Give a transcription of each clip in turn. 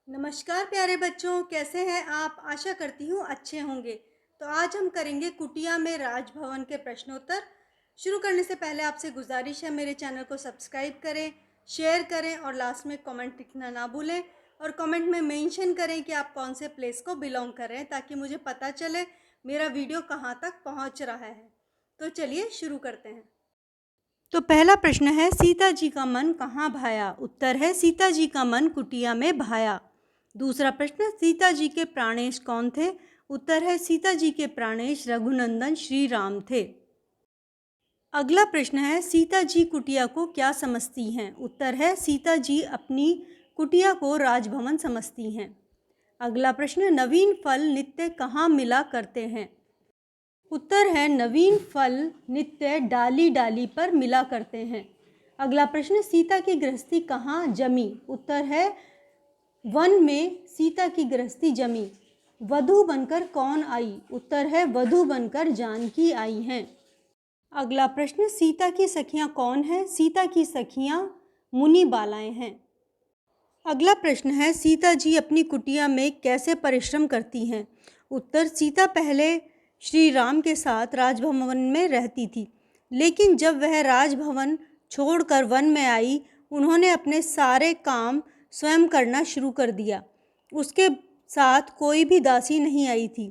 नमस्कार प्यारे बच्चों, कैसे हैं आप? आशा करती हूँ अच्छे होंगे। तो आज हम करेंगे कुटिया में राजभवन के प्रश्नोत्तर। शुरू करने से पहले आपसे गुजारिश है, मेरे चैनल को सब्सक्राइब करें, शेयर करें और लास्ट में कमेंट लिखना ना भूलें। और कमेंट में मेंशन करें कि आप कौन से प्लेस को बिलोंग कर रहे हैं, ताकि मुझे पता चले मेरा वीडियो कहाँ तक पहुँच रहा है। तो चलिए शुरू करते हैं। तो पहला प्रश्न है, सीता जी का मन कहाँ भाया? उत्तर है, सीता जी का मन कुटिया में भाया। दूसरा प्रश्न, सीता जी के प्राणेश कौन थे? उत्तर है, सीता जी के प्राणेश रघुनंदन श्री राम थे। अगला प्रश्न है, सीता जी कुटिया को क्या समझती हैं? उत्तर है, सीता जी अपनी कुटिया को राजभवन समझती हैं। अगला प्रश्न, नवीन फल नित्य कहाँ मिला करते हैं? उत्तर है, नवीन फल नित्य डाली डाली पर मिला करते हैं। अगला प्रश्न, सीता की गृहस्थी कहाँ जमी? उत्तर है, वन में सीता की गृहस्थी जमी। वधू बनकर कौन आई? उत्तर है, वधू बनकर जानकी आई हैं। अगला प्रश्न, सीता की सखियां कौन हैं? सीता की सखियां मुनि बालाएं हैं। अगला प्रश्न है, सीता जी अपनी कुटिया में कैसे परिश्रम करती हैं? उत्तर, सीता पहले श्री राम के साथ राजभवन में रहती थी, लेकिन जब वह राजभवन छोड़कर वन में आई, उन्होंने अपने सारे काम स्वयं करना शुरू कर दिया। उसके साथ कोई भी दासी नहीं आई थी।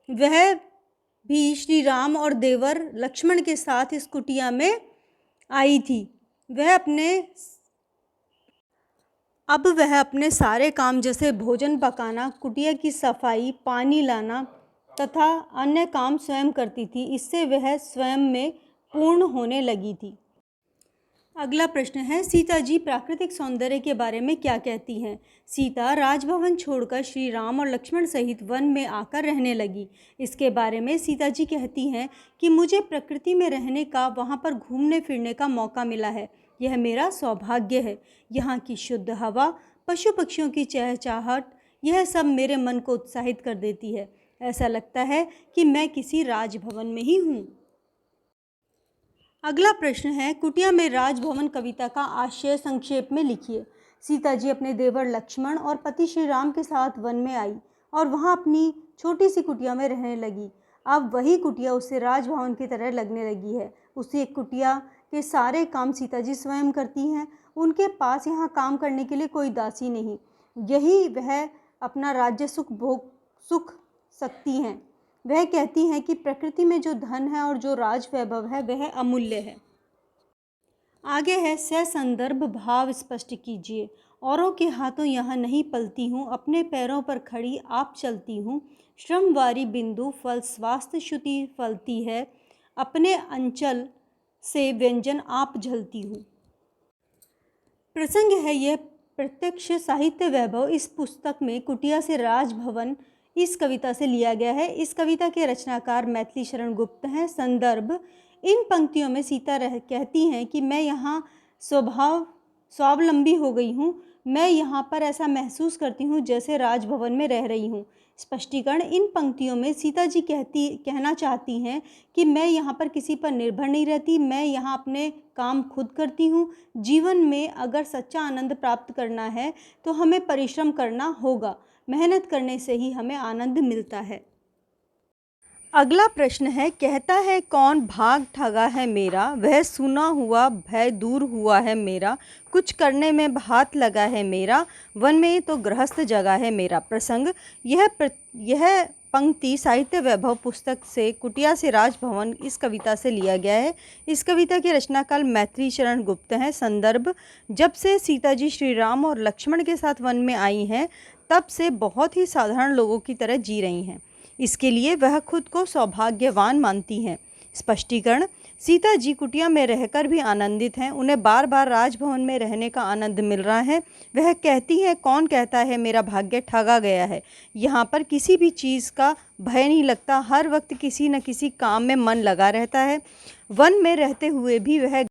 वह भी श्री राम और देवर लक्ष्मण के साथ इस कुटिया में आई थी। अब वह अपने सारे काम जैसे भोजन पकाना, कुटिया की सफाई, पानी लाना तथा अन्य काम स्वयं करती थी। इससे वह स्वयं में पूर्ण होने लगी थी। अगला प्रश्न है, सीता जी प्राकृतिक सौंदर्य के बारे में क्या कहती हैं? सीता राजभवन छोड़कर श्री राम और लक्ष्मण सहित वन में आकर रहने लगी। इसके बारे में सीता जी कहती हैं कि मुझे प्रकृति में रहने का, वहाँ पर घूमने फिरने का मौका मिला है। यह मेरा सौभाग्य है। यहाँ की शुद्ध हवा, पशु पक्षियों की चहचहाहट, यह सब मेरे मन को उत्साहित कर देती है। ऐसा लगता है कि मैं किसी राजभवन में ही हूँ। अगला प्रश्न है, कुटिया में राजभवन कविता का आशय संक्षेप में लिखिए। सीता जी अपने देवर लक्ष्मण और पति श्री राम के साथ वन में आई और वहां अपनी छोटी सी कुटिया में रहने लगी। अब वही कुटिया उसे राजभवन की तरह लगने लगी है। उसी कुटिया के सारे काम सीता जी स्वयं करती हैं। उनके पास यहाँ काम करने के लिए कोई दासी नहीं। यही वह अपना राज्य सुख सकती हैं। वह कहती हैं कि प्रकृति में जो धन है और जो राज वैभव है वह अमूल्य है। आगे है, संदर्भ भाव स्पष्ट कीजिए। औरों के हाथों यहाँ नहीं पलती हूँ, अपने पैरों पर खड़ी आप चलती हूँ। श्रमवारी बिंदु फल स्वास्थ्य श्रुति फलती है, अपने अंचल से व्यंजन आप झलती हूँ। प्रसंग है यह प्रत्यक्ष साहित्य वैभव इस पुस्तक में कुटिया से राजभवन इस कविता से लिया गया है। इस कविता के रचनाकार मैथिली शरण गुप्त हैं। संदर्भ, इन पंक्तियों में सीता कहती हैं कि मैं यहाँ स्वावलंबी हो गई हूँ। मैं यहाँ पर ऐसा महसूस करती हूँ जैसे राजभवन में रह रही हूँ। स्पष्टीकरण, इन पंक्तियों में सीता जी कहना चाहती हैं कि मैं यहाँ पर किसी पर निर्भर नहीं रहती। मैं यहाँ अपने काम खुद करती हूँ। जीवन में अगर सच्चा आनंद प्राप्त करना है तो हमें परिश्रम करना होगा। मेहनत करने से ही हमें आनंद मिलता है। अगला प्रश्न है, कहता है कौन भाग ठगा है मेरा, वह सुना हुआ भय दूर हुआ है मेरा। कुछ करने में हाथ लगा है मेरा, वन में तो गृहस्थ जगह है मेरा। प्रसंग, यह पंक्ति साहित्य वैभव पुस्तक से कुटिया से राजभवन इस कविता से लिया गया है। इस कविता के रचनाकार मैथिली शरण गुप्त हैं। संदर्भ, जब से सीता जी श्री राम और लक्ष्मण के साथ वन में आई हैं, तब से बहुत ही साधारण लोगों की तरह जी रही हैं। इसके लिए वह खुद को सौभाग्यवान मानती हैं। स्पष्टीकरण, सीता जी कुटिया में रहकर भी आनंदित हैं। उन्हें बार बार राजभवन में रहने का आनंद मिल रहा है। वह कहती हैं, कौन कहता है मेरा भाग्य ठगा गया है। यहाँ पर किसी भी चीज़ का भय नहीं लगता। हर वक्त किसी न किसी काम में मन लगा रहता है। वन में रहते हुए भी वह